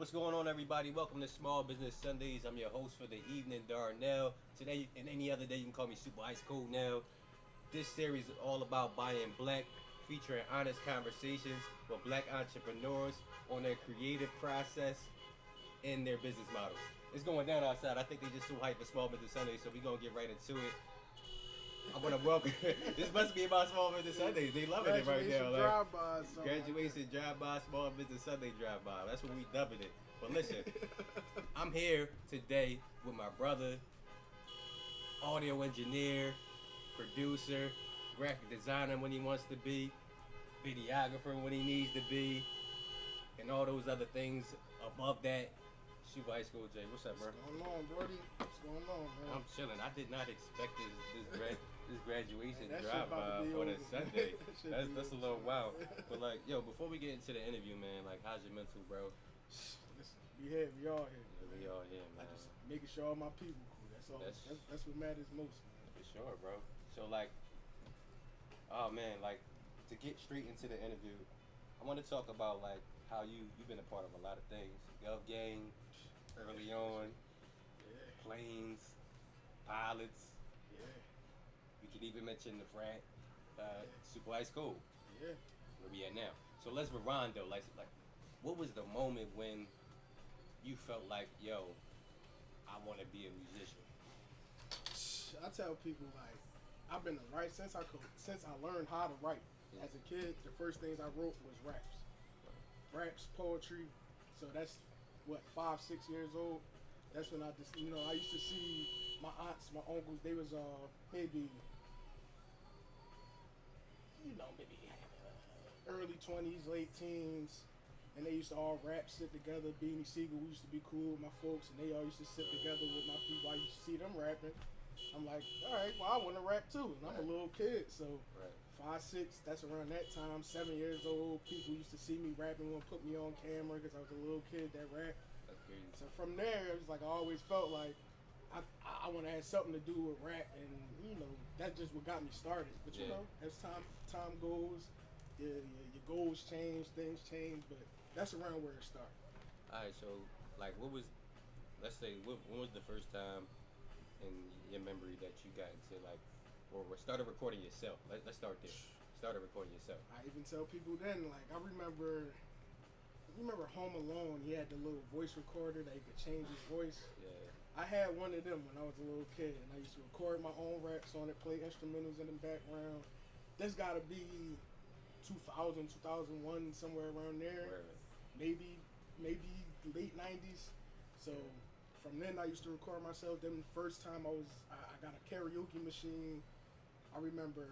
What's going on, everybody? Welcome to Small Business Sundays. I'm your host for the evening, Darnell. Today and any other day, you can call me Super Ice Cold now. This series is all about buying black, featuring honest conversations with black entrepreneurs on their creative process and their business models. It's going down outside. I think they just so hyped for Small Business Sundays, so we're going to get right into it. I want to welcome. This must be about Small Business Sundays. They loving it right now. Graduation drive-by, Small Business Sunday drive-by. That's what we dubbing it. But listen, I'm here today with my brother, audio engineer, producer, graphic designer when he wants to be, videographer when he needs to be, and all those other things above that. SupaIceColdJay, what's up, bro? What's going on, Brody? What's going on, man? I'm chilling. I did not expect this graduation drive-by on a Sunday. That's a little wild. But like, yo, before we get into the interview, man, like, how's your mental, bro? Listen, we all here. Yeah, we all here, man. I just making sure all my people cool. That's all. That's what matters most. For sure, bro. So like, oh man, like, to get straight into the interview, I want to talk about like how you've been a part of a lot of things. Gov Gang, early on, planes, pilots. Yeah. We could even mention the frat, Super Ice Cold. Yeah. Where we at now. So let's rewind though. Like, what was the moment when you felt like, yo, I want to be a musician? I tell people like, I've been right since I learned how to write. Yeah. As a kid, the first things I wrote was raps, poetry. So that's what 5, 6 years old. That's when I just, I used to see my aunts, my uncles. They was maybe early 20s, late teens, and they used to all rap, sit together. Beanie Siegel, we used to be cool with my folks, and they all used to sit together with my people. I used to see them rapping. I'm like, all right, well, I want to rap too, and I'm a little kid, so 5, 6, that's around that time. 7 years old, people used to see me rapping, want to put me on camera because I was a little kid that rapped. So from there, it was like I always felt like I want to have something to do with rap, and that's just what got me started. But as time goes, your goals change, things change, but that's around where it started. All right, so like, when was the first time in your memory that you got into like, or started recording yourself? Let's start there. Started recording yourself. I even tell people then, like, I remember Home Alone. He had the little voice recorder that he could change his voice. Yeah. I had one of them when I was a little kid, and I used to record my own raps on it, play instrumentals in the background. This got to be 2000, 2001, somewhere around there. Right. Maybe late 90s. So from then I used to record myself. Then the first time I got a karaoke machine. I remember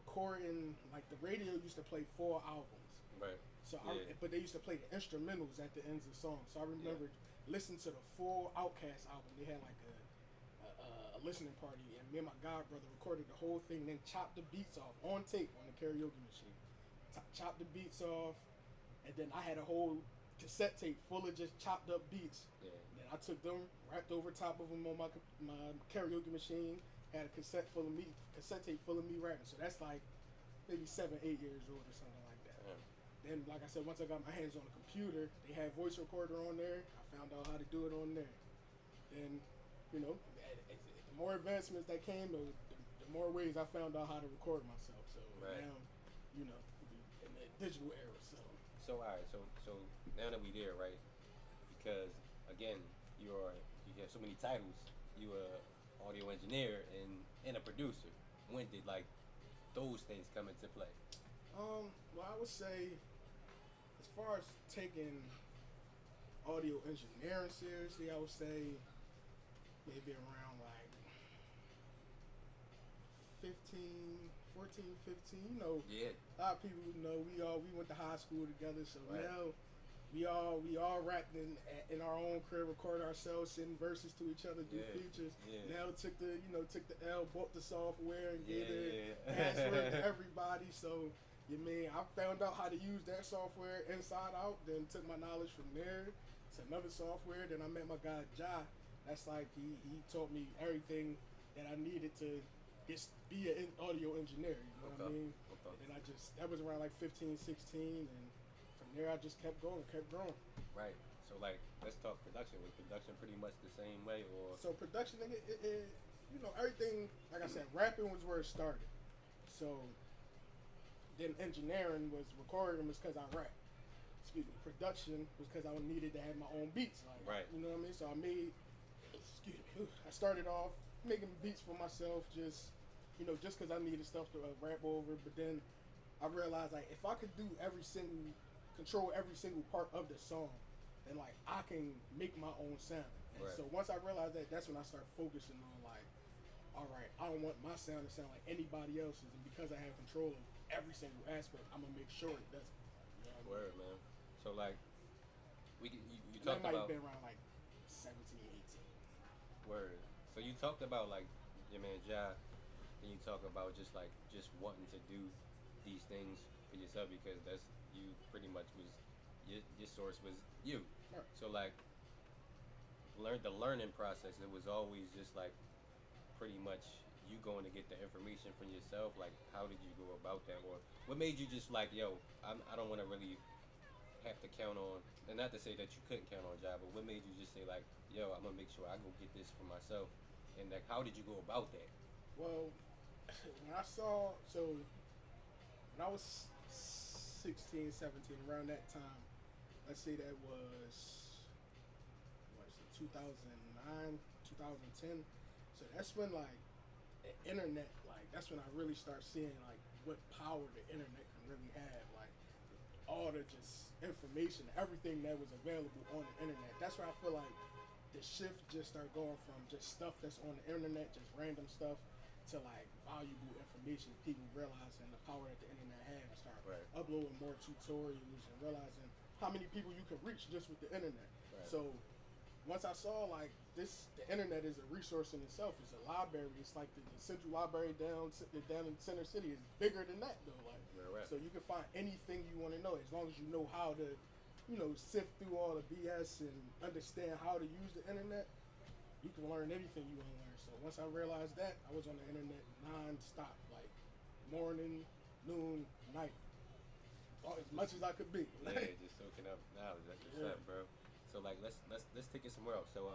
recording, like, the radio used to play 4 albums. Right. So but they used to play the instrumentals at the ends of the song. So I remember listening to the full Outkast album. They had like a listening party, and me and my god brother recorded the whole thing, then chopped the beats off on tape on the karaoke machine. Chopped the beats off, and then I had a whole cassette tape full of just chopped up beats. Yeah. And then I took them, rapped over top of them on my karaoke machine. Had a cassette tape full of me rapping. So that's like maybe 7, 8 years old or something like that. Yeah. Then, like I said, once I got my hands on the computer, they had voice recorder on there. I found out how to do it on there. Then, the more advancements that came, the more ways I found out how to record myself. So now, in the digital era. So all right, so now that we there, right? Because again, you have so many titles. You are audio engineer and a producer. When did like those things come into play? Well, I would say, as far as taking audio engineering seriously, I would say maybe around like 14, 15. A lot of people know we went to high school together, so now we all rapped in our own crib, record ourselves, sending verses to each other, do features. Yeah. Now took the L, bought the software, and gave it password to everybody. So I found out how to use that software inside out. Then took my knowledge from there to another software. Then I met my guy Ja. That's like he taught me everything that I needed to just be an audio engineer. You know what I mean? Okay. And that was around like 15, 16, and from there I just kept going, kept growing. Right. So like, let's talk production. Was production pretty much the same way, or So production, nigga, you know, everything. Like I said, rapping was where it started. So then engineering was recording was because I rap. Excuse me. Production was because I needed to have my own beats. Like, Right. You know what I mean? So I made. Excuse me. I started off making beats for myself, just just because I needed stuff to rap over. But then I realized like if I could control every single part of the song, then like I can make my own sound. And Right. so once I realized that, that's when I started focusing on like, all right, I don't want my sound to sound like anybody else's, and because I have control of every single aspect, I'm gonna make sure it doesn't. You know what I word, mean? man. So like, you And that talked might about have been around like 17, 18. word. So you talked about like your man Ja, and you talk about just wanting to do these things for yourself because that's you pretty much was your source was you. Right. So like the learning process. It was always just like pretty much you going to get the information from yourself. Like how did you go about that, or what made you just like yo? I don't want to really have to count on, and not to say that you couldn't count on Ja, but what made you just say like yo, I'm gonna make sure I go get this for myself, and like how did you go about that? Well, when I saw when I was 16, 17, around that time, let's say that was what is it, 2009, 2010. So that's when like the internet, like that's when I really start seeing like what power the internet can really have. Like all the just information, everything that was available on the internet. That's where I feel like the shift just started going from just stuff that's on the internet, just random stuff, to like valuable information. People realizing the power that the internet has, and start Right. uploading more tutorials and realizing how many people you can reach just with the internet. Right. So once I saw like this, the internet is a resource in itself. It's a library. It's like the central library down in Center City is bigger than that though. Like Right. so you can find anything you want to know as long as you know how to, sift through all the BS and understand how to use the internet. You can learn anything you want to learn. So once I realized that, I was on the internet non-stop, like morning, noon, night, as much as I could be. Yeah, just soaking up knowledge. That's what's Yeah. up, bro. So like let's take it somewhere else. So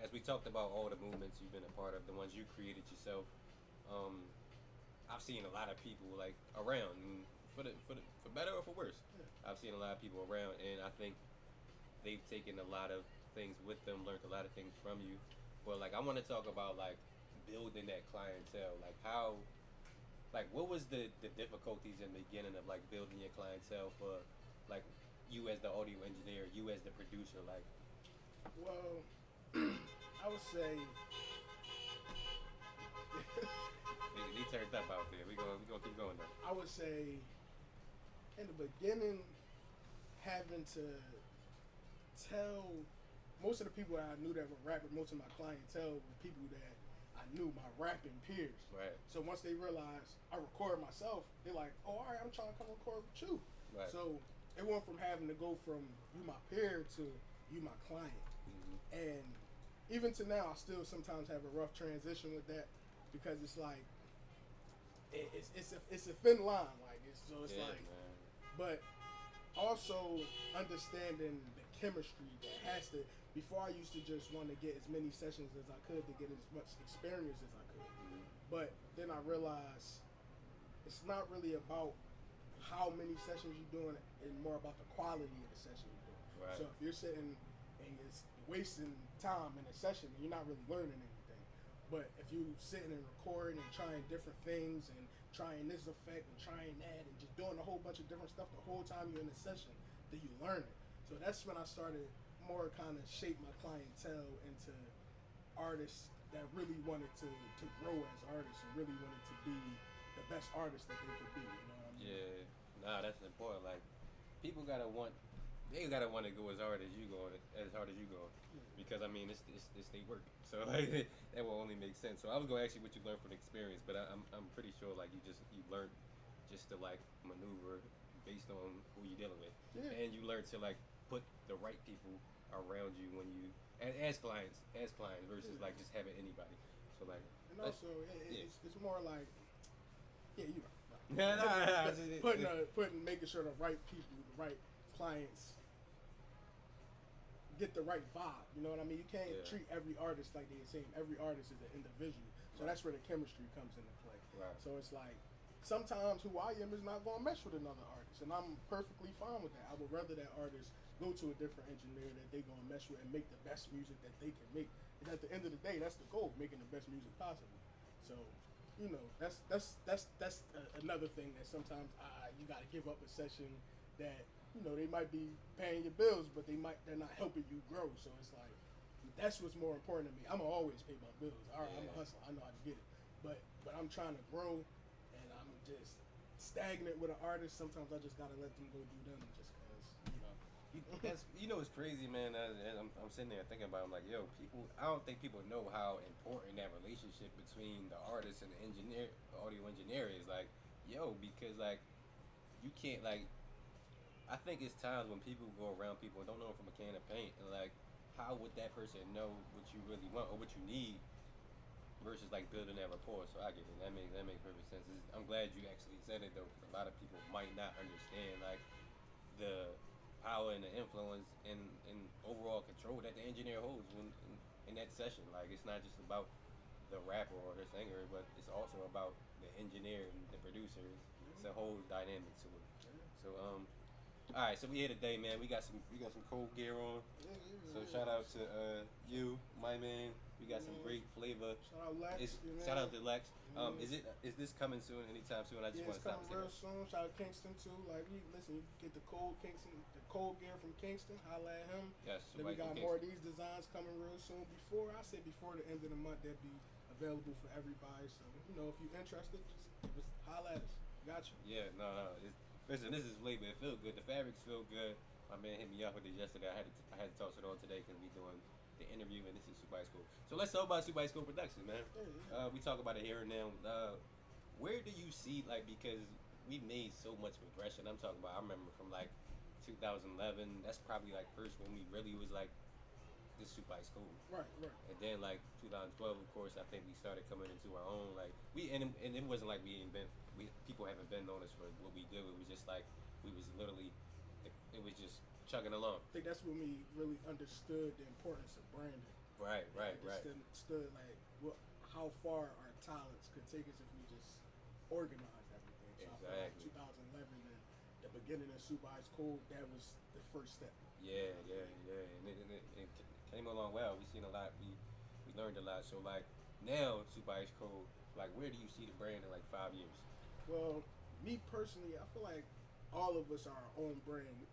as we talked about all the movements you've been a part of, the ones you created yourself, um, I've seen a lot of people like around, and for better or for worse. Yeah. I've seen a lot of people around, and I think they've taken a lot of things with them, learned a lot of things from you. But like I want to talk about like building that clientele, like how, like what was the difficulties in the beginning of like building your clientele for like you as the audio engineer, you as the producer, like Well, I would say they turned up out there. We gonna keep going though. I would say in the beginning, having to tell most of the people that I knew that were rapping, most of my clientele were people that I knew, my rapping peers. Right. So once they realized I record myself, they're like, "Oh, all right, I'm trying to come record with you." Right. So it went from having to go from you my peer to you my client, and even to now, I still sometimes have a rough transition with that because it's like it's a thin line, like it's Yeah, like, man. but also understanding the chemistry that has to. Before I used to just want to get as many sessions as I could to get as much experience as I could, but then I realized it's not really about how many sessions you're doing, and more about the quality of the session you're doing. Right. So if you're sitting and you're wasting time in a session, you're not really learning anything. But if you sitting and recording and trying different things and trying this effect and trying that and just doing a whole bunch of different stuff the whole time you're in a session, then you learn it. So that's when I started more kind of shape my clientele into artists that really wanted to grow as artists and really wanted to be the best artists that they could be. You know what I mean? Yeah. Nah, that's important. Like people gotta want. They gotta want to go as hard as you go, because I mean it's they work, so like that will only make sense. So I was gonna ask you what you learned from the experience, but I'm pretty sure like you learned just to like maneuver based on who you're dealing with, Yeah. and you learn to like put the right people around you when you as clients versus Yeah. like just having anybody. So like And also, it's more like, yeah, you right. Nah, Putting making sure the right people, the right clients get the right vibe. You know what I mean? You can't treat every artist like they're saying. Every artist is an individual. So that's where the chemistry comes into play. Right. So it's like sometimes who I am is not going to mesh with another artist, and I'm perfectly fine with that. I would rather that artist go to a different engineer that they're going to mesh with and make the best music that they can make. And at the end of the day, that's the goal, making the best music possible. So, you know, that's another thing that sometimes you got to give up a session that, you know, they might be paying your bills, but they're not helping you grow. So it's like, that's what's more important to me. I'm gonna always pay my bills. All right, I'm a hustler. I know how to get it. But I'm trying to grow, and I'm just stagnant with an artist. Sometimes I just gotta let them go do them, just cause, you know. It's crazy, man. I'm sitting there thinking about it. I'm like, yo, people. I don't think people know how important that relationship between the artist and the engineer, audio engineer, is. Like, yo, because like, you can't like. I think it's times when people go around people and don't know from a can of paint, and like, how would that person know what you really want or what you need versus like building that rapport? So I get it. That makes perfect sense. I'm glad you actually said it though, because a lot of people might not understand like the power and the influence and overall control that the engineer holds in that session. Like, it's not just about the rapper or the singer, but it's also about the engineer and the producer. It's a whole dynamic to it. So all right, so we here today, man. We got some cold gear on. So shout out to you, my man. We got some great flavor. Shout out Lex. Shout out to Lex. Is this coming soon? Anytime soon? I just want to stop. It's coming real soon. Shout out Kingston too. Like, you get the cold gear from Kingston. Holla at him. Yes. Then we got more of these designs coming real soon. Before the end of the month, they'll be available for everybody. So, you know, if you're interested, just holla at us. Got you. Yeah. No. Listen, this is flavor. It feels good. The fabrics feel good. My man hit me up with it yesterday. I had to toss it on today because we doing the interview, and this is SupaIceCold. So let's talk about SupaIceCold Productions, man. We talk about it here and now. Where do you see, like, because we made so much progression. I'm talking about, I remember from like 2011. That's probably like first when we really was like this SupaIceCold. Right. And then like 2012, of course, I think we started coming into our own. Like and it wasn't like people haven't been on us for what we do. It was just like we was literally, it was just chugging along. I think that's when we really understood the importance of branding. Right. Understood like how far our talents could take us if we just organized everything. So Exactly. I feel like 2011 and the beginning of SupaIceCold, that was the first step. Yeah. And it came along well. We seen a lot. We learned a lot. So like now SupaIceCold, like, where do you see the brand in like 5 years? Well, me personally, I feel like all of us are our own brand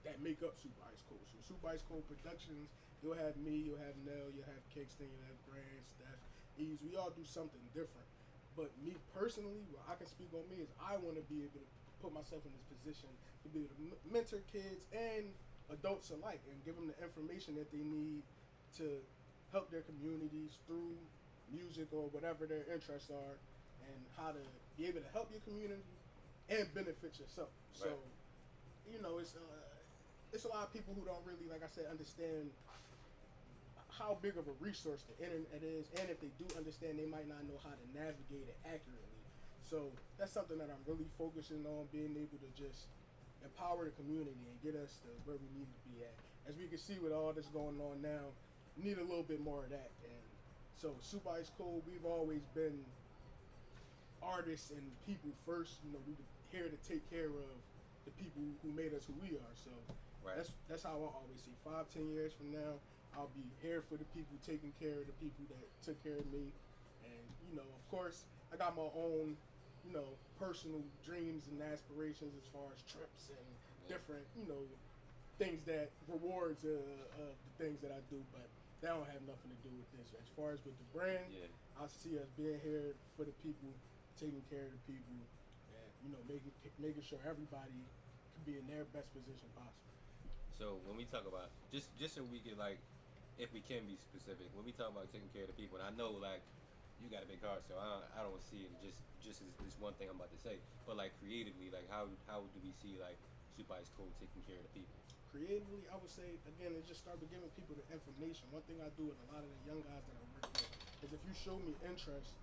that make up SupaIceCold. So SupaIceCold Productions, you'll have me, you'll have Nell, you'll have Kingston, you'll have Grant, Steph, Ease. We all do something different. But me personally, what I can speak on me is I want to be able to put myself in this position to be able to mentor kids and adults alike and give them the information that they need to help their communities through music or whatever their interests are, and how to be able to help your community and benefit yourself. So, you know, it's a lot of people who don't really, like I said, understand how big of a resource the internet is, and if they do understand, they might not know how to navigate it accurately. So that's something that I'm really focusing on, being able to just empower the community and get us to where we need to be at. As we can see with all this going on now, we need a little bit more of that. And so SupaIceCold, we've always been artists and people first. You know, we're here to take care of the people who made us who we are. So that's how I always see 5-10 years from now, I'll be here for the people, taking care of the people that took care of me. And, you know, of course, I got my own, you know, personal dreams and aspirations as far as trips and different, you know, things that rewards of the things that I do, but that don't have nothing to do with this. As far as with the brand, I see us being here for the people, taking care of the people, and, you know, making sure everybody can be in their best position possible. So when we talk about, just so we can, like, if we can be specific, when we talk about taking care of the people, and I know, like, you got a big heart, so I don't see it just as this one thing I'm about to say, but like creatively, like how do we see like SupaIceCold taking care of the people? Creatively, I would say, again, it just started giving people the information. One thing I do with a lot of the young guys that I work with is if you show me interest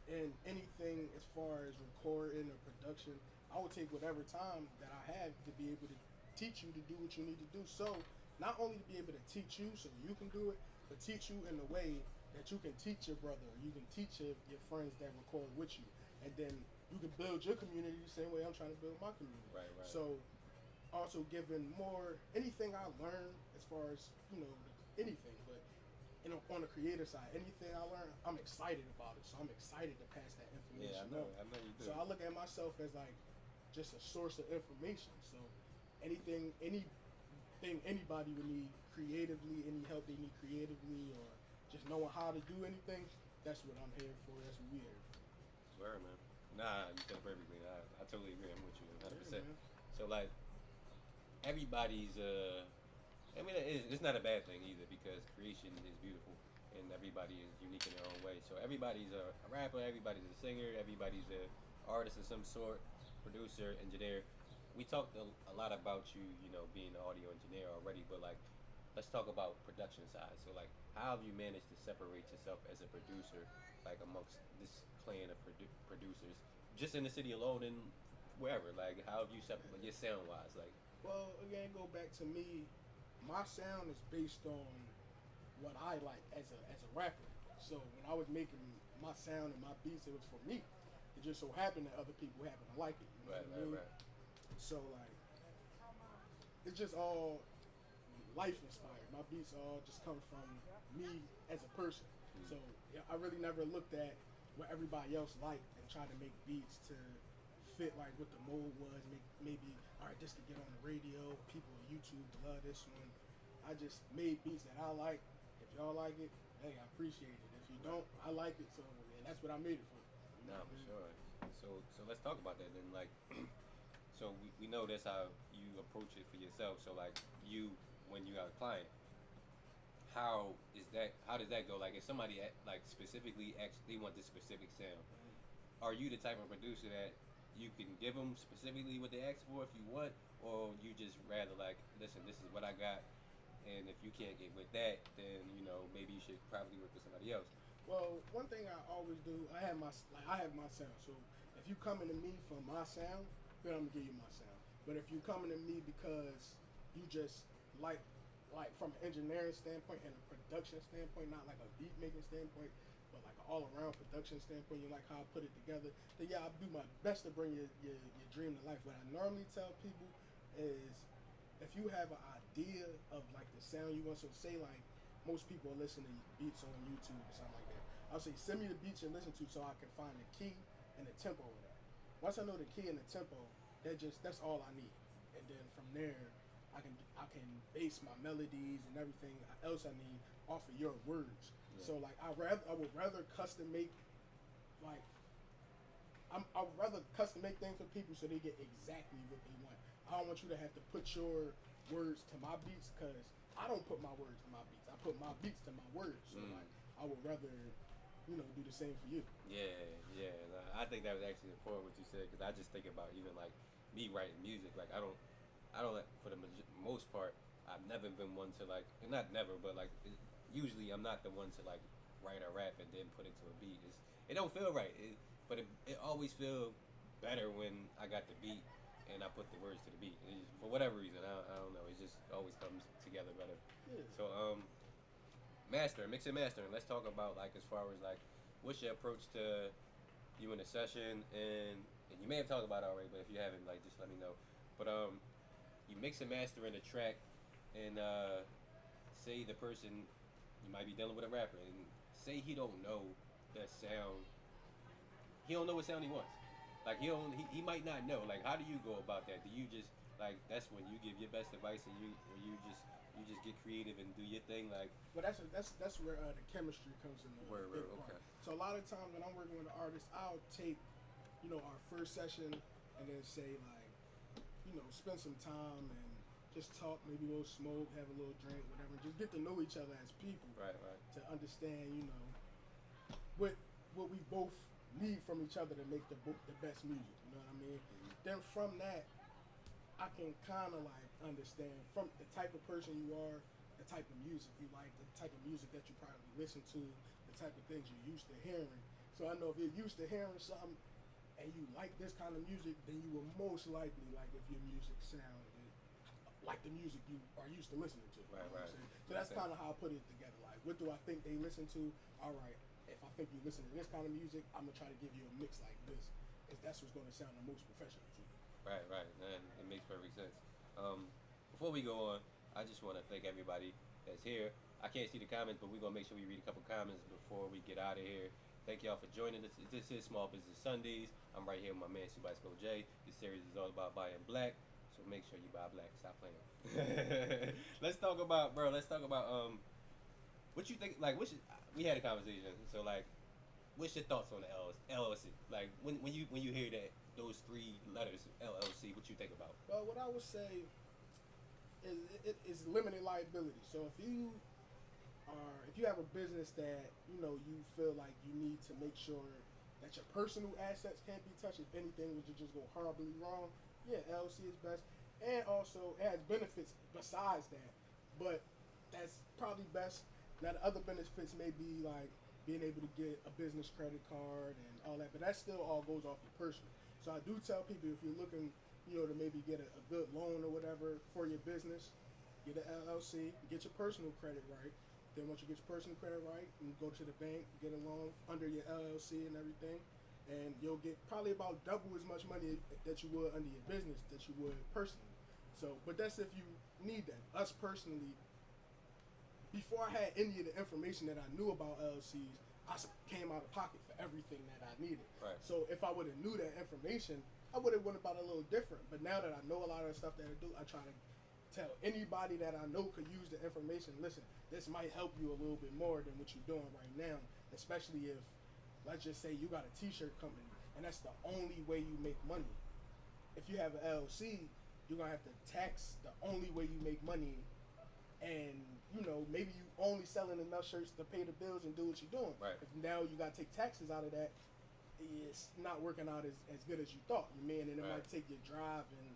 in anything as far as recording or production, I will take whatever time that I have to be able to teach you to do what you need to do. So not only to be able to teach you so you can do it, but teach you in a way that you can teach your brother, or you can teach your friends that record with you, and then you can build your community the same way I'm trying to build my community. Right. So also giving more anything I learn as far as anything, but on the creative side, anything I learn, I'm excited about it. So I'm excited to pass that information. Yeah, I know you do. So I look at myself as like just a source of information. So anything anybody would need creatively, any help they need creatively, or just knowing how to do anything, that's what I'm here for. That's what we here for. Swear, man. Nah, you said perfectly. I totally agree. I'm with you 100%. Yeah, So like everybody's I mean it's not a bad thing either, because creation is beautiful and everybody is unique in their own way. So everybody's a rapper, everybody's a singer, everybody's a artist of some sort, producer, engineer. We talked a lot about you, being an audio engineer already, but like let's talk about production side. So like how have you managed to separate yourself as a producer, like amongst this clan of producers, just in the city alone and wherever? Like how have you separated your sound wise? Like, well, again, go back to me. My sound is based on what I like as a rapper. So when I was making my sound and my beats, it was for me. It just so happened that other people happen to like it. You know what I mean? Right. So like, it's just all life inspired. My beats all just come from me as a person. So yeah, I really never looked at what everybody else liked and tried to make beats to fit like what the mode was. Maybe all right, this could get on the radio. People on YouTube love this one. I just made beats that I like. If y'all like it, hey, I appreciate it. If you don't, I like it. So and that's what I made it for. You know nah, for sure. So let's talk about that then. Like, so we know that's how you approach it for yourself. So like when you got a client, how does that go? Like if somebody like specifically they want this specific sound, are you the type of producer that you can give them specifically what they ask for if you want, or you just rather like, listen, this is what I got, and if you can't get with that, then maybe you should probably work with somebody else. Well, one thing I always do, I have my sound. So if you coming to me for my sound, then I'm gonna give you my sound. But if you coming to me because you just like from an engineering standpoint and a production standpoint, not like a beat making standpoint, but like an all around production standpoint, you like how I put it together, then yeah, I do my best to bring your dream to life. What I normally tell people is, if you have an idea of like the sound you want, so say like most people listen to beats on YouTube or something like that, I'll say send me the beats you listen to so I can find the key and the tempo of that. Once I know the key and the tempo, that's all I need. And then from there, I can base my melodies and everything else I need off of your words. Yeah. So like I would rather custom make like I would rather custom make things for people so they get exactly what they want. I don't want you to have to put your words to my beats, because I don't put my words to my beats. I put my beats to my words. So like I would rather do the same for you. Yeah. I think that was actually important what you said, because I just think about even like me writing music. Like I don't for the most part, I've never been one to like, not never, but like usually I'm not the one to like write a rap and then put it to a beat. It don't feel right, but it always feel better when I got the beat and I put the words to the beat. For whatever reason, I don't know. It just always comes together better. Yeah. So mix and mastering. Let's talk about like as far as like what's your approach to you in a session, and you may have talked about it already, but if you haven't, like just let me know. But you mix and master in a track, and say the person, you might be dealing with a rapper, and say he don't know the sound. He don't know what sound he wants. Like he might not know. Like how do you go about that? Do you just like that's when you give your best advice and you just get creative and do your thing? Like, well, that's where the chemistry comes in. Okay. So a lot of times when I'm working with an artist, I'll take our first session and then say like spend some time and just talk, maybe a little smoke, have a little drink, whatever, just get to know each other as people. Right. To understand what we both need from each other to make the best music. You know what I mean? Mm-hmm. Then from that, I can kind of like understand from the type of person you are, the type of music you like, the type of music that you probably listen to, the type of things you're used to hearing. So I know if you're used to hearing something and you like this kind of music, then you will most likely like if your music sounded like the music you are used to listening to. Right, You know what I'm right. saying? So that's kind of how I put it together. Like, what do I think they listen to? All right, if I think you listen to this kind of music, I'm gonna try to give you a mix like this, if that's what's gonna sound the most professional to you. Right, right, and it makes perfect sense. Before we go on, I just want to thank everybody that's here. I can't see the comments, but we're gonna make sure we read a couple comments before we get out of here. Thank y'all for joining us. This is Small Business Sundays. I'm right here with my man SupaIceColdJay. This series is all about buying black, so make sure you buy black. Stop playing. Let's talk about, bro. Let's talk about what you think. Like, we had a conversation. So, like, what's your thoughts on the LLC? Like, when you hear that those three letters LLC, what you think about? Well, what I would say is it is limited liability. So if you have a business that you feel like you need to make sure that your personal assets can't be touched, if anything was to just go horribly wrong, yeah, LLC is best. And also it has benefits besides that, but that's probably best. Now the other benefits may be like being able to get a business credit card and all that, but that still all goes off your personal. So I do tell people, if you're looking, to maybe get a good loan or whatever for your business, get an LLC, get your personal credit right. Then once you get your personal credit right, you go to the bank, get a loan under your LLC and everything, and you'll get probably about double as much money that you would under your business that you would personally. So, but that's if you need that. Us personally, before I had any of the information that I knew about LLCs, I came out of pocket for everything that I needed. Right. So if I would have knew that information, I would have went about it a little different. But now that I know a lot of the stuff that I do, I try to tell anybody that I know could use the information. Listen, this might help you a little bit more than what you're doing right now, especially if, let's just say, you got a t-shirt company and that's the only way you make money. If you have an LLC, you're gonna have to tax the only way you make money, and maybe you only selling enough shirts to pay the bills and do what you're doing. Right. If now you gotta take taxes out of that, it's not working out as good as you thought. You mean, and it Right. might take your drive and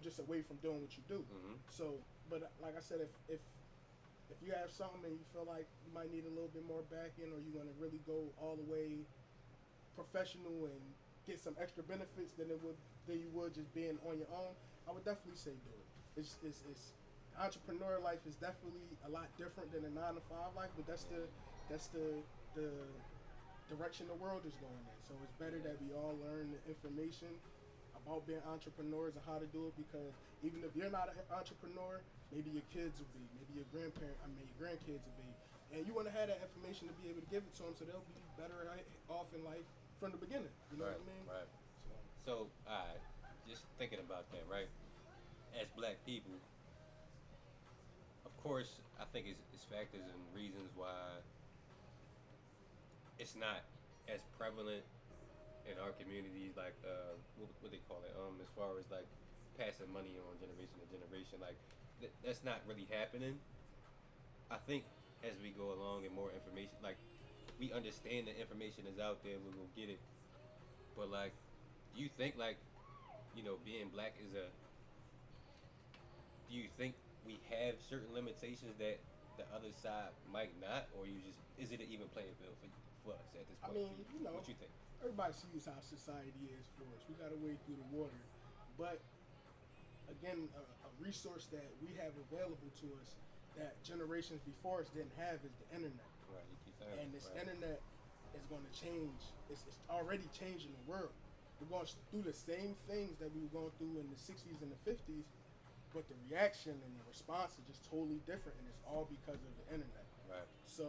just away from doing what you do. Mm-hmm. So, but like I said, if you have something and you feel like you might need a little bit more backing, or you want to really go all the way professional and get some extra benefits than you would just being on your own, I would definitely say do it. It's entrepreneur life is definitely a lot different than a 9-to-5 life, but that's the direction the world is going in. So it's better that we all learn the information about being entrepreneurs and how to do it, because even if you're not an entrepreneur, maybe your kids will be, maybe your grandkids will be, and you want to have that information to be able to give it to them so they'll be better off in life from the beginning. You know Right, what I mean? right. So, just thinking about that, right? As black people, of course, I think it's factors and reasons why it's not as prevalent in our communities, like what they call it, as far as like passing money on generation to generation, like that's not really happening. I think as we go along and more information, like we understand the information is out there, we will get it. But like, do you think like, being black is do you think we have certain limitations that the other side might not, or is it an even playing field for us at this point? I mean, what you think? Everybody sees how society is for us. We got to wade through the water. But again, a resource that we have available to us that generations before us didn't have is the internet. Right, you keep saying. And this right. internet is going to change. It's already changing the world. We're going through the same things that we were going through in the 60s and the 50s, but the reaction and the response is just totally different, and it's all because of the internet. Right. So,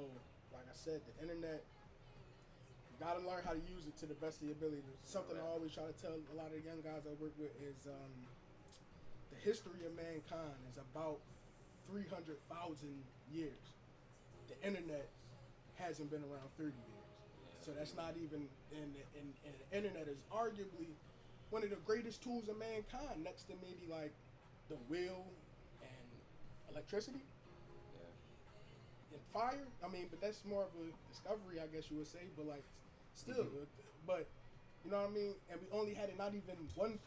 like I said, the internet, you got to learn how to use it to the best of your ability. Something Right. I always try to tell a lot of the young guys I work with is the history of mankind is about 300,000 years. The internet hasn't been around 30 years. So that's not even, and the internet is arguably one of the greatest tools of mankind, next to maybe like the wheel and electricity and fire. I mean, but that's more of a discovery, I guess you would say, but like still, but you know what I mean? And we only had it not even 1%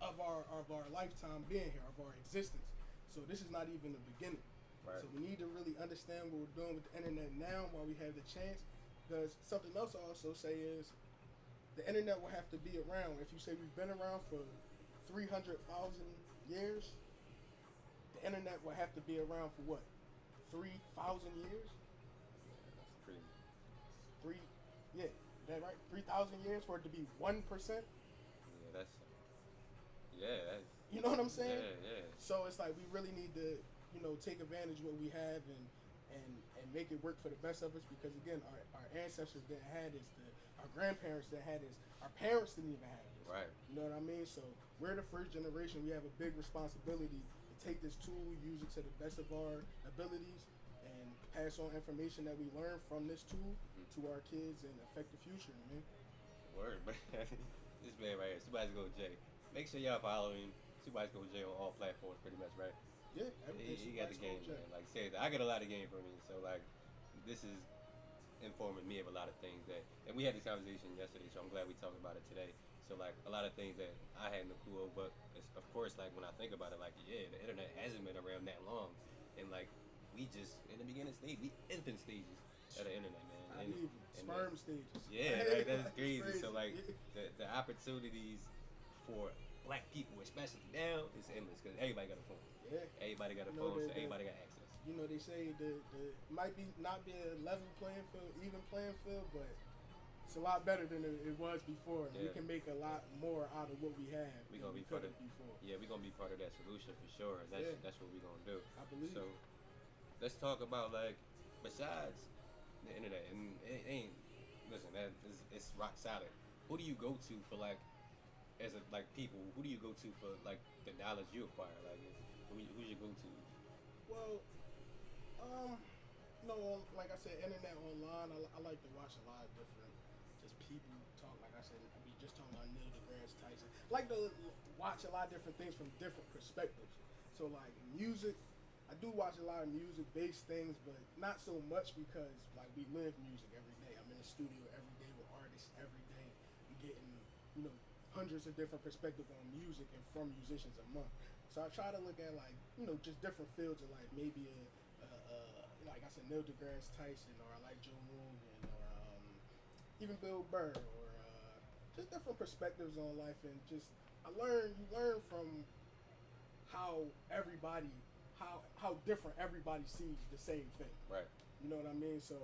of our lifetime being here, of our existence. So this is not even the beginning. Right. So we need to really understand what we're doing with the internet now while we have the chance. Because something else I also say is the internet will have to be around. If you say we've been around for 300,000 years, the internet would have to be around for what, 3,000 years? That's crazy. Three, yeah, that right? 3,000 years for it to be 1%. Yeah, that's. You know what I'm saying? Yeah. So it's like we really need to, take advantage of what we have and make it work for the best of us. Because again, our ancestors didn't have this, our grandparents didn't have this, our parents didn't even have this. Right. You know what I mean? So we're the first generation. We have a big responsibility to take this tool, use it to the best of our abilities, and pass on information that we learn from this tool to our kids and affect the future, man. Word, but this man right here, SupaIceColdJay. Make sure y'all follow him. SupaIceColdJay on all platforms, pretty much, right? Yeah, everything. He got the game, man. Like, seriously, I get a lot of game from him. So, like, this is informing me of a lot of things and we had this conversation yesterday, so I'm glad we talked about it today. So, like, a lot of things that I had no clue of, but it's, of course, like, when I think about it, like, yeah, the internet hasn't been around that long. And, like, we just, in the beginning stage, we infant stages of the internet, man. Not even. Sperm stages. Yeah, like, that's crazy. So, like, the opportunities for black people, especially now, is endless because everybody got a phone. Yeah. Everybody got a phone, so everybody got access. They say the might be not be a level playing field, even playing field, but it's a lot better than it was before. Yeah. We can make a lot more out of what we have. We're gonna be part of before. Yeah, we're gonna be part of that solution for sure. That's what we're gonna do. I believe. So let's talk about, like, besides the internet, and it ain't, listen, it's rock solid. Who do you go to for, like, as a, like, people? Who do you go to for, like, the knowledge you acquire? Like, who's your go-to? Well, like I said, internet online. I like to watch a lot of different just people talk. Like I said, I mean, just talking about Neil deGrasse Tyson. I like to watch a lot of different things from different perspectives. So, like, music, I do watch a lot of music-based things, but not so much because, like, we live music every day. I'm in the studio every day with artists every day. I'm getting, hundreds of different perspectives on music and from musicians a month. So I try to look at, like, just different fields of, like, maybe like I said, Neil deGrasse Tyson, or I like Joe Rogan, or even Bill Burr, or just different perspectives on life, and just you learn from how different everybody sees the same thing. Right. You know what I mean? So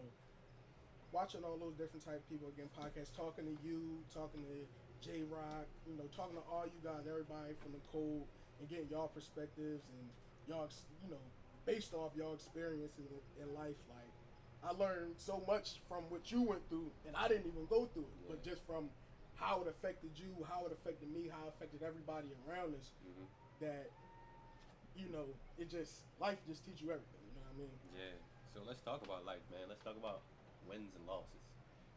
watching all those different type of people, again, podcasts, talking to you, talking to J-Rock, talking to all you guys, everybody from the code, and getting y'all perspectives and y'all, based off y'all experiences in life. Like, I learned so much from what you went through, and I didn't even go through it, but just from how it affected you, how it affected me, how it affected everybody around us, that, life just teach you everything, you know what I mean? Yeah. So let's talk about life, man. Let's talk about wins and losses.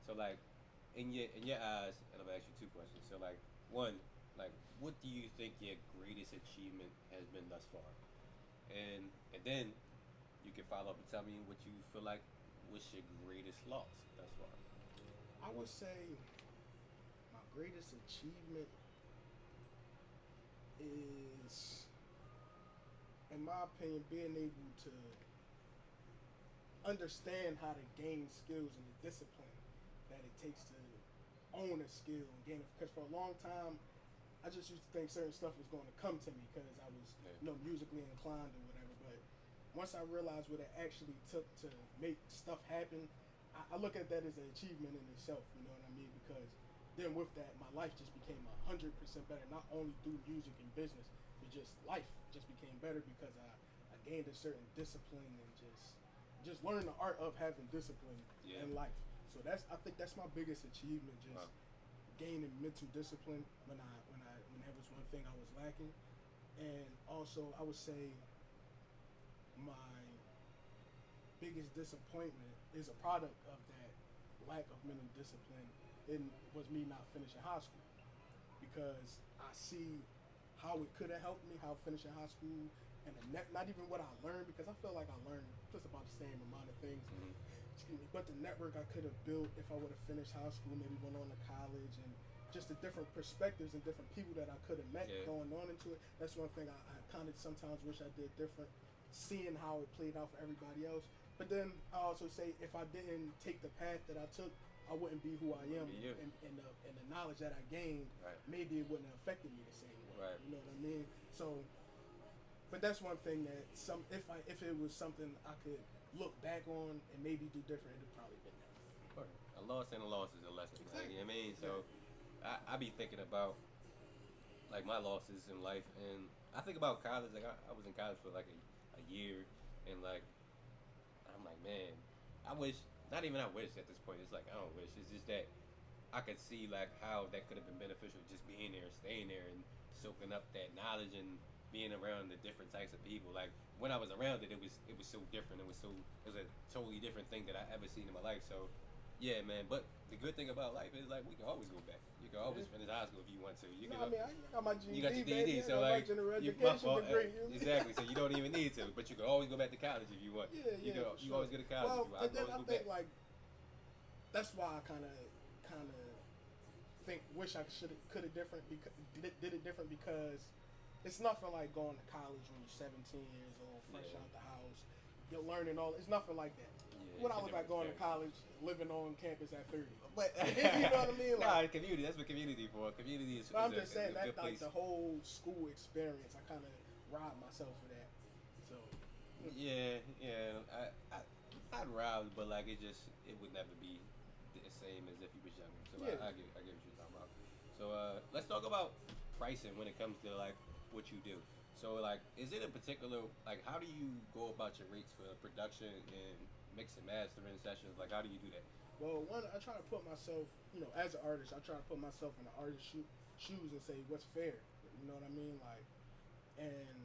So, like, in your eyes, and I'm gonna ask you two questions. So, like, one, like, what do you think your greatest achievement has been thus far? And then you can follow up and tell me what you feel like was your greatest loss thus far. I would say my greatest achievement is, in my opinion, being able to understand how to gain skills and the discipline that it takes to own a skill and gain it. Because for a long time, I just used to think certain stuff was going to come to me because I was, musically inclined or whatever. But once I realized what it actually took to make stuff happen, I look at that as an achievement in itself. You know what I mean? Because then with that, my life just became 100% better. Not only through music and business, but just life just became better because I gained a certain discipline and just learned the art of having discipline in life. So I think that's my biggest achievement. Just gaining mental discipline when that was one thing I was lacking. And also, I would say my biggest disappointment is a product of that lack of mental discipline. It was me not finishing high school, because I see how it could have helped me, how finishing high school, and not even what I learned, because I feel like I learned just about the same amount of things. Excuse me, but the network I could have built if I would have finished high school, maybe went on to college, and just the different perspectives and different people that I could have met going on into it. That's one thing I kind of sometimes wish I did different, seeing how it played out for everybody else. But then I also say, if I didn't take the path that I took, I wouldn't be who I am, and the knowledge that I gained, maybe it wouldn't have affected me the same way. Right. You know what I mean? So But that's one thing that if it was something I could look back on and maybe do different, it'd probably been that. A loss and a loss is a lesson. Like, Exactly. you know what I mean? So I be thinking about like my losses in life, and I think about college. Like I was in college for like a year, and like I'm like, man, I wish. Not even I wish at this point. It's like I don't wish. It's just that I could see like how that could have been beneficial just being there, staying there, and soaking up that knowledge and being around the different types of people. Like when I was around it, it was so different. It was a totally different thing that I ever seen in my life. So yeah, man. But the good thing about life is like we can always go back. You can always finish high school if you want to. You can. No, I mean, I got my GED, You got your baby. DD, I so got like my general you, my education fault, degree. exactly. So you don't even need to, but you can always go back to college if you want. Yeah, You yeah. can, for you sure. always go to college. Well, if you want. and then I always go think back. like that's why I kind of think wish I could have different because did it different because it's nothing like going to college when you're 17 years old, fresh Yeah. out the house, you're learning all. It's nothing like that. Yeah, When it's I a look like different going to experience. college, living on campus at 30. But You know what I mean? Nah, Like, community. That's what community for. Community is. but I'm is just saying a that good like place. the whole school experience, I kind of robbed myself for that. So Yeah, yeah. I'd rob, but like it would never be the same as if you was younger. So Yeah. I get what you're talking about. So let's talk about pricing when it comes to like what you do. So like, is it a particular like how do you go about your rates for production and mix and mastering sessions? Like how do you do that? well, one, I try to put myself, as an artist, I try to put myself in the artist's shoes and say what's fair. You know what I mean? Like, and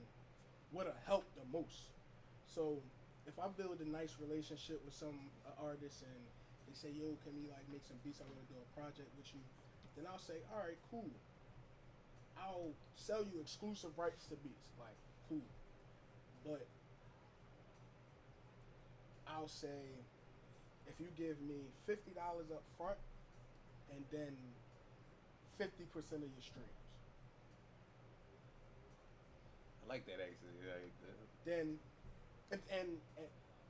what'll help the most. So, if I build a nice relationship with some artist and they say, "Yo, can we like make some beats? I want to do a project with you," then I'll say, "All right, cool. I'll sell you exclusive rights to beats. Like, cool. But I'll say, if you give me $50 up front and then 50% of your streams, I like that actually. Like, then and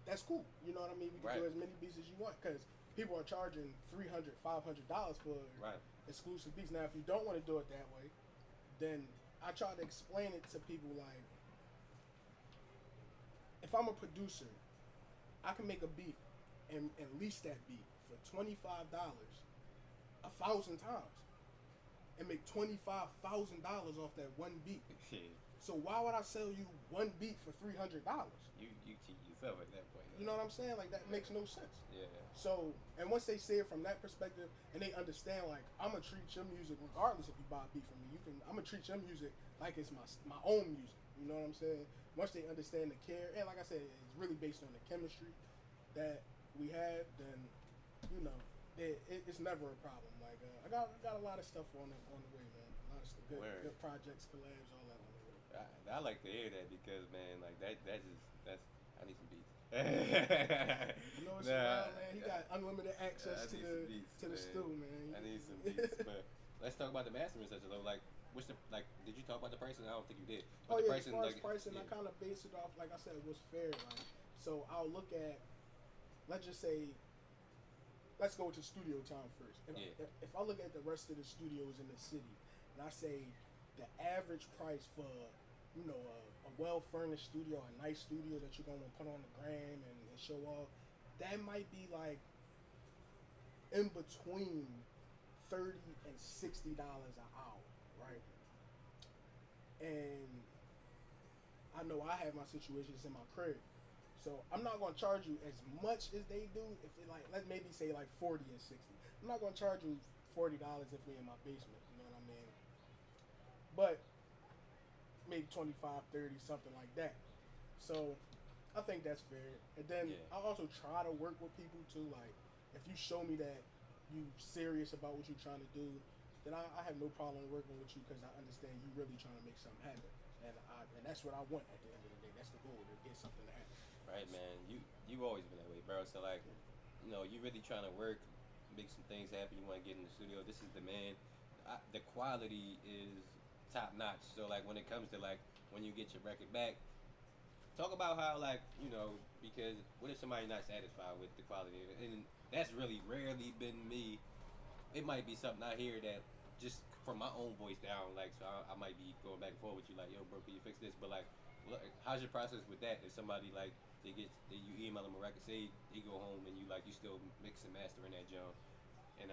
that's cool. You know what I mean? We can do Right. as many beats as you want because people are charging $300, $500 for right. exclusive beats. Now, if you don't want to do it that way, then I try to explain it to people like, if I'm a producer, I can make a beat and lease that beat for $25 1,000 times and make $25,000 off that one beat. So why would I sell you one beat for $300? You cheat yourself at that point. You know what I'm saying? Like that makes no sense. Yeah. So, and once they see it from that perspective, and they understand, like, I'm gonna treat your music regardless if you buy a beat from me. I'm gonna treat your music like it's my own music. You know what I'm saying? Once they understand the care, and like I said, it's really based on the chemistry that we have. Then, it's never a problem. Like, I got a lot of stuff on the way, man. A lot of stuff, good projects, collabs, all that on the way. I like to hear that because man, like that's I need some beats. You know what's around, man? He got unlimited access to the man. stew, man. I need some beats. But let's talk about the mastering session though. Like, did you talk about the pricing? I don't think you did. But the as far as pricing, yeah. I kind of base it off, like I said, what's fair. Like, so I'll look at, let's just say, let's go to studio time first. If I look at the rest of the studios in the city, and I say the average price for, a well-furnished studio, a nice studio that you're gonna put on the gram and show off, that might be like in between $30 and $60 an hour, right? And I know I have my situations in my crib, so I'm not gonna charge you as much as they do. If it like, let's maybe say like 40 and 60. I'm not gonna charge you $40 if we're in my basement. You know what I mean? But maybe 25, 30, something like that. So I think that's fair. And then I also try to work with people too. Like, if you show me that you serious about what you're trying to do, then I have no problem working with you because I understand you really trying to make something happen. And that's what I want at the end of the day. That's the goal, to get something to happen. Right, man. You've always been that way, bro. So like, you really trying to work, make some things happen. You want to get in the studio. This is the man. The quality is top notch. So like, when it comes to like when you get your record back, talk about how like because what if somebody not satisfied with the quality of it? And that's really rarely been me. It might be something I hear that just from my own voice down. Like, so I might be going back and forth with you like, yo, bro, can you fix this? But like, how's your process with that? If somebody like you email them a record, say they go home and you still mix and mastering that jump, and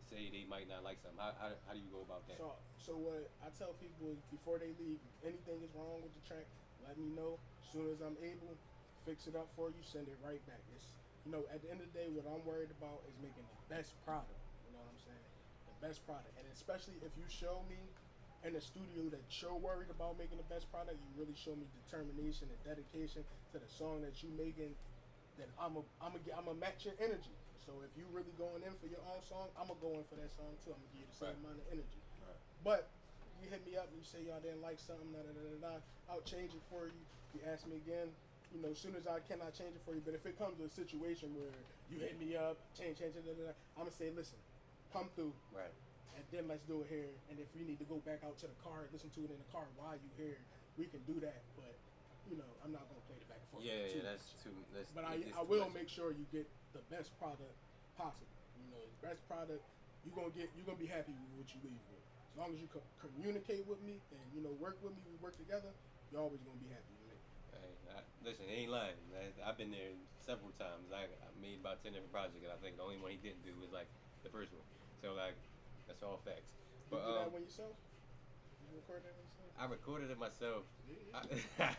say they might not like something. How do you go about that? So what I tell people is before they leave, if anything is wrong with the track, let me know. As soon as I'm able, fix it up for you, send it right back. It's at the end of the day, what I'm worried about is making the best product. You know what I'm saying? The best product, and especially if you show me in the studio that you're worried about making the best product, you really show me determination and dedication to the song that you making. Then I'm a match your energy. So if you really going in for your own song, I'm gonna go in for that song too. I'm gonna give you the same amount of energy. Right. But you hit me up and you say y'all didn't like something, I'll change it for you. If you ask me again, as soon as I cannot change it for you. But if it comes to a situation where you hit me up, change, I'm gonna say, listen, come through. Right. And then let's do it here. And if we need to go back out to the car, listen to it in the car while you here, we can do that. But I'm not gonna play the back and forth. Yeah, that's too. But I will make sure you get the best product possible. The best product you're gonna be happy with what you leave with. As long as you communicate with me and work with me, we work together, you're always gonna be happy with me. Hey, listen, he ain't lying. I've been there several times. I made about 10 different projects, and I think the only one he didn't do was like the first one. So like, that's all facts. But you do that one yourself? You record that yourself? I recorded it myself. Yeah.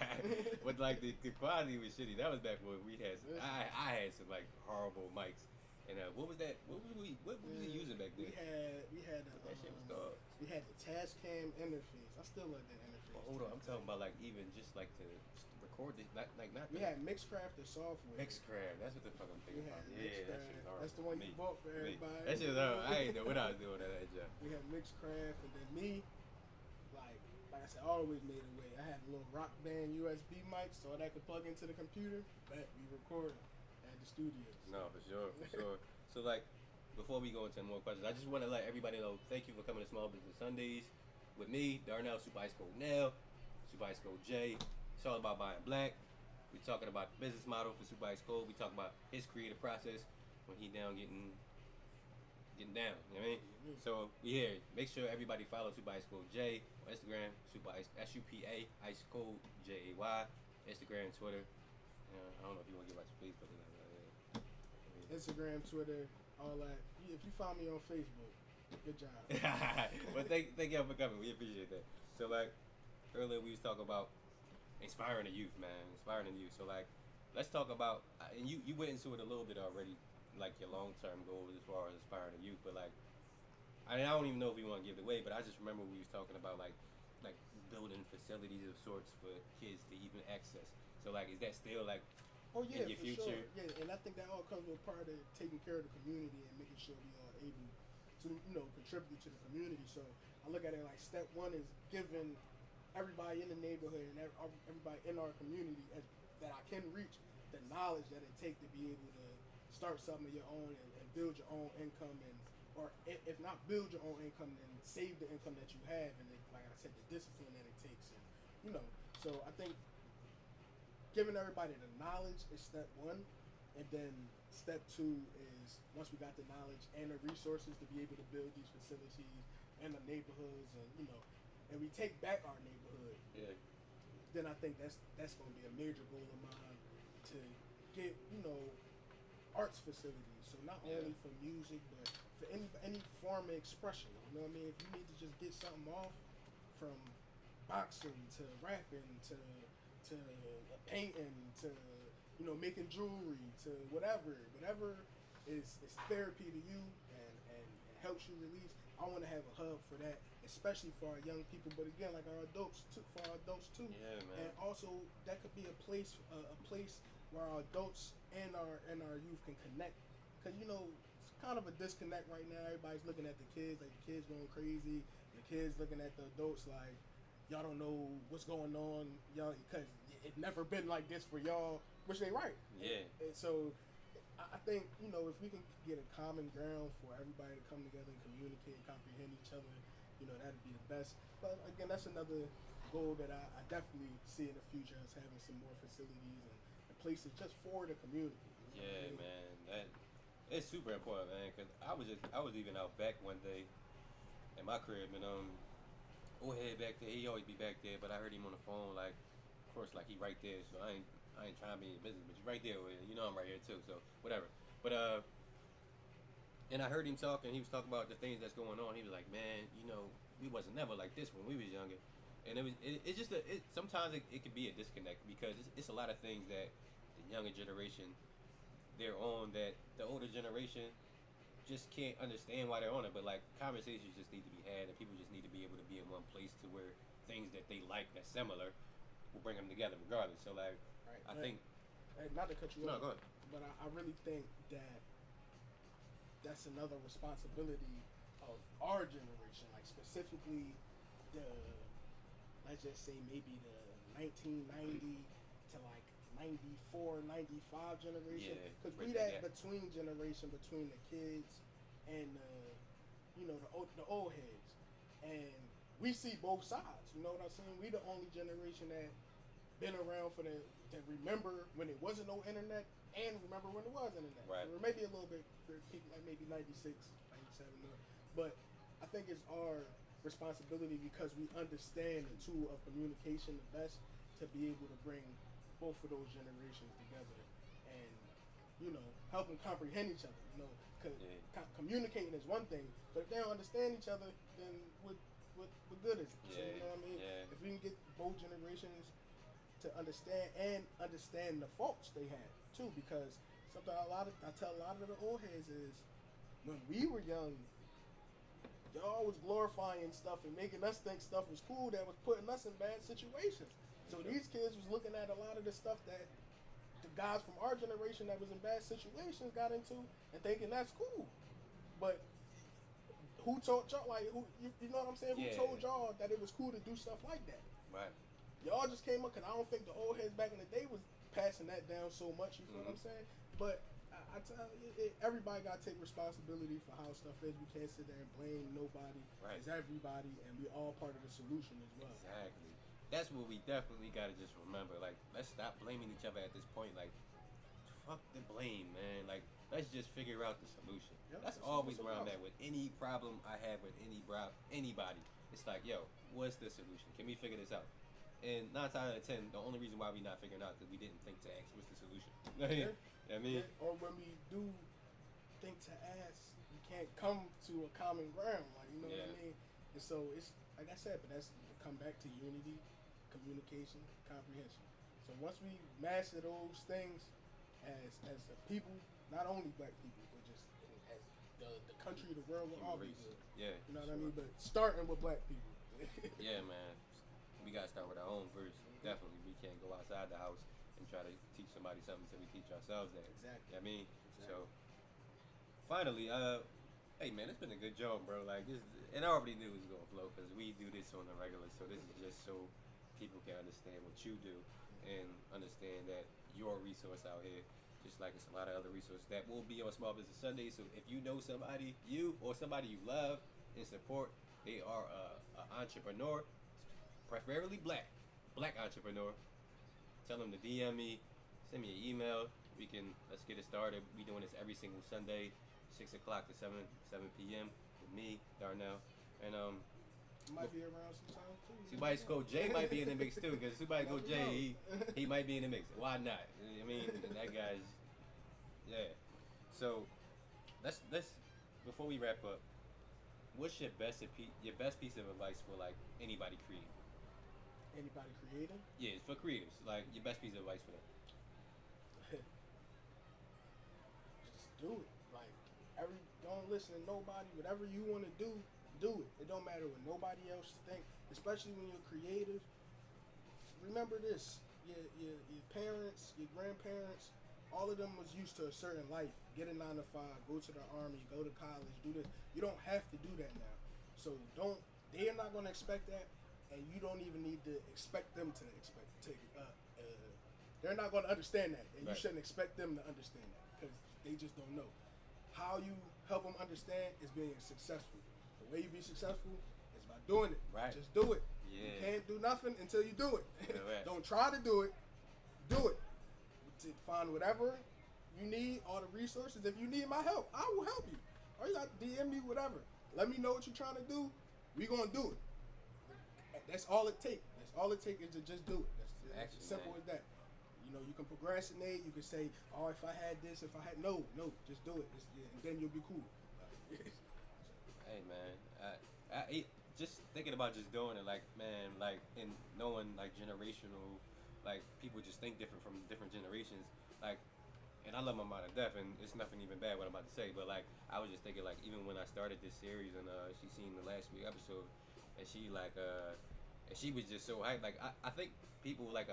But like the quality was shitty. That was back when we had I had some like horrible mics. And what was that? What was we using back then? We had that shit was called. We had the Tascam interface. I still love that interface. Well, hold on, I'm talking about like even just like to record it, not. We had Mixcraft, the software. Mixcraft, that's what the fuck I'm thinking about. Yeah, that shit's horrible. That's the one you bought for everybody. That shit's horrible. I ain't know what I was doing at that job. We had Mixcraft, and then me, like I said, I always made a way. I had a little Rock Band USB mic so that I could plug into the computer. But we recorded at the studios. No, for sure. So like, before we go into more questions, I just want to let everybody know, thank you for coming to Small Business Sundays with me, Darnell, SupaIceColdNell, SupaIceColdJay. It's all about buying black. We're talking about the business model for Super Ice Cold. We talk about his creative process when he down getting down. You know what I mean? Mm-hmm. So we here. Make sure everybody follow SupaIceColdJay on Instagram, SupaIceCold JAY, Instagram, Twitter. I don't know if you want to give out your Facebook. Instagram, Twitter, all that. If you find me on Facebook, good job. But thank y'all for coming. We appreciate that. So like earlier we was talking about inspiring the youth, man. Inspiring the youth. So like let's talk about and you went into it a little bit already, like your long term goals as far as inspiring the youth. But like I don't even know if we want to give it away, but I just remember we was talking about like building facilities of sorts for kids to even access. So like is that still like oh yeah, in your for future? Sure. Yeah, and I think that all comes with part of taking care of the community and making sure we are able to, contribute to the community. So I look at it like step one is giving everybody in the neighborhood and everybody in our community that I can reach the knowledge that it takes to be able to start something of your own and build your own income or if not build your own income, then save the income that you have and then, like I said, the discipline that it takes and so I think giving everybody the knowledge is step one, and then step two is once we got the knowledge and the resources to be able to build these facilities in the neighborhoods and we take back our neighborhood. Yeah. Then I think that's going to be a major goal of mine to get arts facilities. So not only for music but for any form of expression. You know what I mean? If you need to just get something off from boxing to rapping to painting to making jewelry to whatever is therapy to you and helps you release. I want to have a hub for that, especially for our young people. But again, like our adults too. Yeah, man. And also that could be a place where our adults and our youth can connect. Cause it's kind of a disconnect right now. Everybody's looking at the kids like the kids going crazy. The kids looking at the adults like y'all don't know what's going on, y'all, because it never been like this for y'all, which they right. Yeah. And so I think if we can get a common ground for everybody to come together and communicate, comprehend each other, that'd be the best. But again, that's another goal that I definitely see in the future, is having some more facilities and places just for the community. Yeah, man, that it's super important, man. Cause I was even out back one day in my crib, and old head back there, he always be back there, but I heard him on the phone like course, like he right there, so I ain't trying to be in your business, but you right there with it. You know I'm right here too, so whatever. But and I heard him talking. He was talking about the things that's going on. He was like, man, we wasn't never like this when we was younger, and it's just sometimes it could be a disconnect because it's a lot of things that the younger generation they're on that the older generation just can't understand why they're on it. But like conversations just need to be had, and people just need to be able to be in one place to where things that they like that's similar will bring them together regardless. So like, Right. I think. Not to cut you No, off, go ahead. but I really think that that's another responsibility of our generation, like specifically the, let's just say maybe the 1990 to like 94, 95 generation, Yeah, because bridge we that that gap. between generation between the kids and the old heads, and we see both sides. You know what I'm saying? We the only generation that been around for that remember when it wasn't no internet and remember when it was internet. Right. Or maybe a little bit for people like maybe 96, 97. But I think it's our responsibility because we understand the tool of communication the best to be able to bring both of those generations together and help them comprehend each other. Because communicating is one thing, but if they don't understand each other, then what good is it? So, you know what I mean? Yeah. If we can get both generations to understand the faults they have too, because something I tell a lot of the old heads is when we were young, y'all was glorifying stuff and making us think stuff was cool that was putting us in bad situations. So these kids was looking at a lot of the stuff that the guys from our generation that was in bad situations got into and thinking that's cool. But who taught y'all, like, you know what I'm saying? Yeah. Who told y'all that it was cool to do stuff like that? Right. Y'all just came up, because I don't think the old heads back in the day was passing that down so much, you feel what I'm saying? But I tell you, everybody got to take responsibility for how stuff is. We can't sit there and blame nobody. Right. It's everybody, and we all part of the solution as well. Exactly. That's what we definitely got to just remember. Like, let's stop blaming each other at this point. Like, fuck the blame, man. Like, let's just figure out the solution. Yep, That's that's always what where I'm it's at with any problem I have with anybody. It's like, yo, what's the solution? Can we figure this out? And 9 times out of 10, the only reason why we're not figuring out is because we didn't think to ask, what's the solution? You know what I mean? Or when we do think to ask, we can't come to a common ground. Like, you know what I mean? And so it's like I said, but that's to come back to unity, communication, comprehension. So once we master those things as a people, not only black people, but just as the country, the world, will all be good. Yeah. You know what I mean? But starting with black people. Yeah, man. We gotta start with our own first. Definitely, we can't go outside the house and try to teach somebody something until we teach ourselves that. Exactly. You know what I mean? Exactly. So, finally, hey man, it's been a good job, bro. Like this, and I already knew it was gonna flow because we do this on the regular. So this is just so people can understand what you do and understand that you're a resource out here. Just like it's a lot of other resources that will be on Small Business Sunday. So if you know somebody, you or somebody you love and support, they are an entrepreneur, preferably black entrepreneur. Tell them to DM me, send me an email. Let's get it started. We doing this every single Sunday, 6 o'clock to 7 p.m. with me, Darnell, and Might be around sometimes too. SupaIceColdJay might be in the mix too, because SupaIceColdJay he might be in the mix. Why not? I mean, that guy's So let's before we wrap up, what's your best piece of advice for like anybody creative? Anybody creative? Yeah, for creatives, like your best piece of advice for them. Just do it. Like don't listen to nobody. Whatever you want to do it. It don't matter what nobody else think. Especially when you're creative. Remember this: your parents, your grandparents, all of them was used to a certain life. Get a 9 to 5, go to the army, go to college, do this. You don't have to do that now. So they're not gonna expect that, and you don't even need to expect them to they're not going to understand that, and you shouldn't expect them to understand that because they just don't know. How you help them understand is being successful. The way you be successful is by doing it. Right. Just do it. Yeah. You can't do nothing until you do it. Yeah, right. Don't try to do it. Do it. Find whatever you need, all the resources. If you need my help, I will help you. Or you got to DM me, whatever. Let me know what you're trying to do. We going to do it. That's all it takes. That's All it takes is to just do it. That's Action, as simple man. as that. You know, you can procrastinate. You can say, "Oh, if I had this, if I had no, just do it, and then you'll be cool." Hey man, just thinking about just doing it, like man, like and knowing like generational, like people just think different from different generations, like. And I love my mom to death, and it's nothing even bad what I'm about to say, but like I was just thinking, like even when I started this series, and she seen the last week episode, and she and she was just so hyped. Like I think people like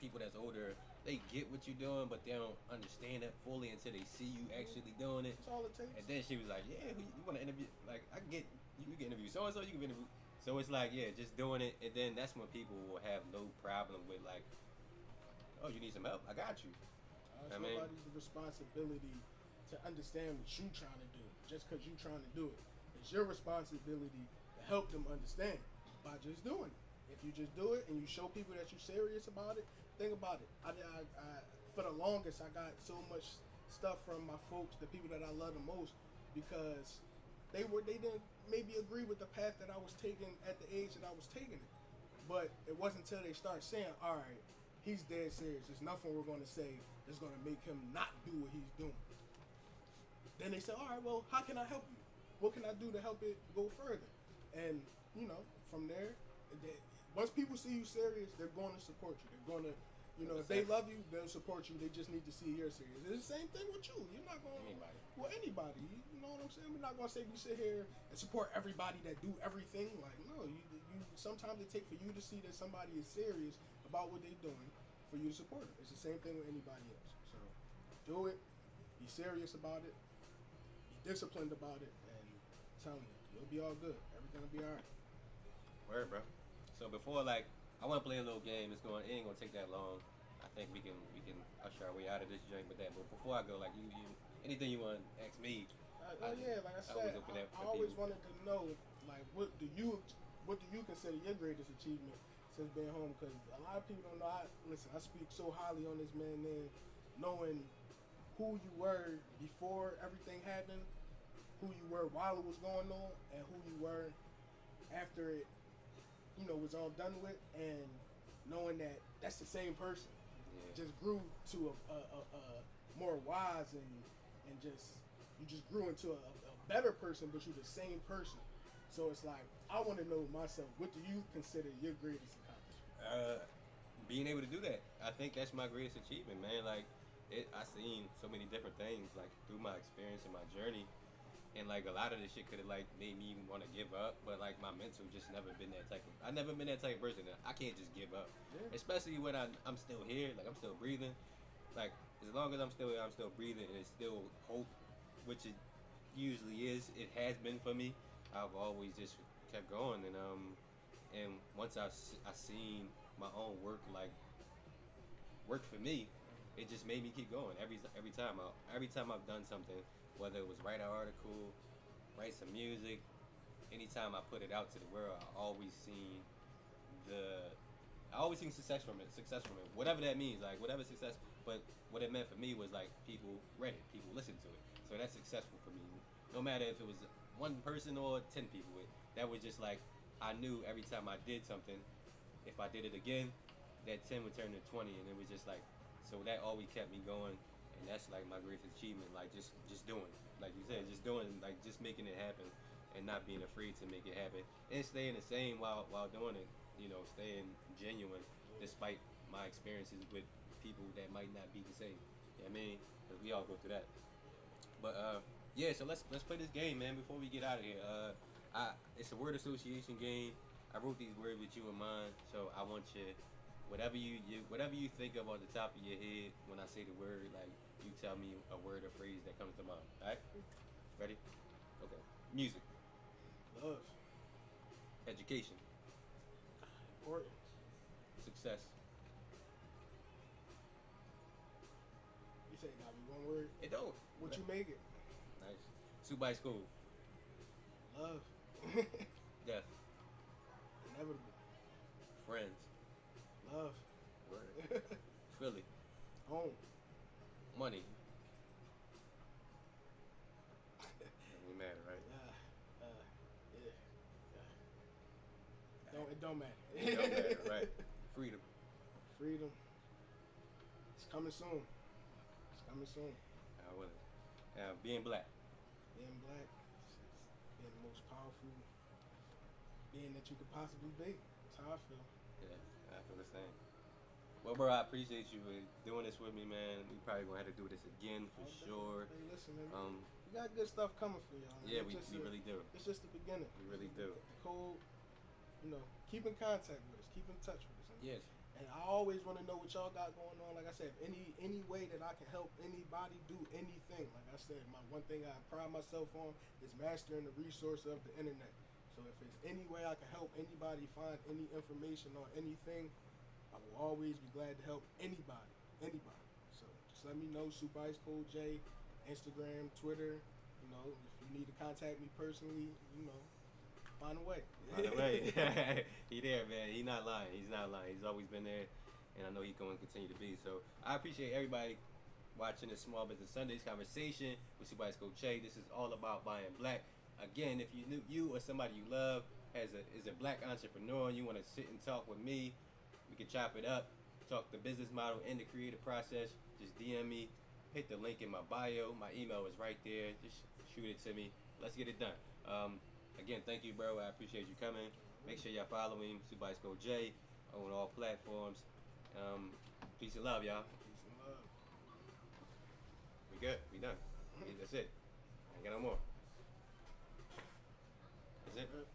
people that's older, they get what you're doing, but they don't understand it fully until they see you actually doing it. That's all it takes. And then she was like, "Yeah, you want to interview? Like, I can get you can interview so and so. You can interview." So it's like, yeah, just doing it, and then that's when people will have no problem with like, "Oh, you need some help? I got you." It's I mean, nobody's responsibility to understand what you're trying to do just because you're trying to do it. It's your responsibility to help them understand by just doing it. If you just do it and you show people that you're serious about it, think about it. I for the longest, I got so much stuff from my folks, the people that I love the most, because they didn't maybe agree with the path that I was taking at the age that I was taking it. But it wasn't until they start saying, all right, he's dead serious. There's nothing we're going to say that's going to make him not do what he's doing. Then they say, all right, well, how can I help you? What can I do to help it go further? And, you know, from there, once people see you serious, they're going to support you. They're going to, you know, if they love you, they'll support you. They just need to see you're serious. It's the same thing with you. You're not going to, anybody. You know what I'm saying? We're not going to say we sit here and support everybody that do everything. Like, no, you sometimes it takes for you to see that somebody is serious about what they're doing for you to support them. It's the same thing with anybody else. So do it, be serious about it, be disciplined about it, and I'm telling you, you'll be all good. Everything will be all right. word, bro. So before like I want to play a little game. It ain't gonna take that long. I think we can usher our way out of this joint with that. But before I go, like you anything you want to ask me? Yeah, like I said, I always wanted to know, like, what do you consider your greatest achievement since being home? Because a lot of people don't know. I speak so highly on this man name, knowing who you were before everything happened, who you were while it was going on, and who you were after it, you know, was all done with, and knowing that that's the same person, just grew to a more wise and you just grew into a better person, but you're the same person. So it's like, I want to know myself, what do you consider your greatest accomplishment? Being able to do that. I think that's my greatest achievement, man. Like, I seen so many different things, like, through my experience and my journey. And, like, a lot of this shit could have, like, made me want to give up. But, like, my mental just never been that type of... I never been that type of person. I can't just give up. Yeah. Especially when I'm still here. Like, I'm still breathing. Like, as long as I'm still here, I'm still breathing. And it's still hope, which it usually is. It has been for me. I've always just kept going. And once I seen my own work, like, work for me, it just made me keep going. Every time I've done something, whether it was write an article, write some music, anytime I put it out to the world, I always seen success from it. Whatever that means, like whatever success. But what it meant for me was like people read it, people listened to it. So that's successful for me. No matter if it was one person or 10 people, that was just like, I knew every time I did something, if I did it again, that 10 would turn to 20, and it was just like, so that always kept me going. And that's like my greatest achievement, like just doing, like you said, just doing, like just making it happen, and not being afraid to make it happen, and staying the same while doing it. You know, staying genuine despite my experiences with people that might not be the same. You know what I mean? Because we all go through that. But yeah, so let's play this game, man. Before we get out of here, it's a word association game. I wrote these words with you in mind, so I want you. Whatever you think of on the top of your head when I say the word, like you tell me a word or phrase that comes to mind. All right? Ready? Okay. Music. Love. Education. Important. Success. You say it gotta be one word? It don't. What you make it? Nice. SupaIceCold. Love. Death. Inevitable. Friends. Love. Word. Philly. Home. Money. Doesn't matter, right? Yeah. It don't matter. It don't matter, right? Freedom. Freedom. It's coming soon. It's coming soon. I will. Being black. Being black is being the most powerful being that you could possibly be. That's how I feel. Yeah, I feel the same. Well, bro, I appreciate you doing this with me, man. We probably gonna have to do this again for sure. Hey, listen, man. We got good stuff coming for y'all. Man. Yeah, we really do. It's just the beginning. We really do. Cool. Keep in contact with us. Keep in touch with us. Yes. And I always want to know what y'all got going on. Like I said, any way that I can help anybody do anything. Like I said, my one thing I pride myself on is mastering the resource of the internet. So if there's any way I can help anybody find any information on anything, I will always be glad to help anybody. Anybody. So just let me know. SupaIceColdJay, Instagram, Twitter. If you need to contact me personally, find a way. By the way, he there, man. He's not lying. He's always been there, and I know he's going to continue to be. So I appreciate everybody watching this Small Business Sundays conversation with SupaIceColdJay. This is all about buying black. Again, if you or somebody you love is a black entrepreneur and you want to sit and talk with me, we can chop it up, talk the business model and the creative process. Just DM me, hit the link in my bio. My email is right there. Just shoot it to me. Let's get it done. Again, thank you, bro. I appreciate you coming. Make sure y'all follow him, SupaIceColdJay, on all platforms. Peace and love, y'all. Peace and love. We good. We done. That's it. I ain't got no more. That's it.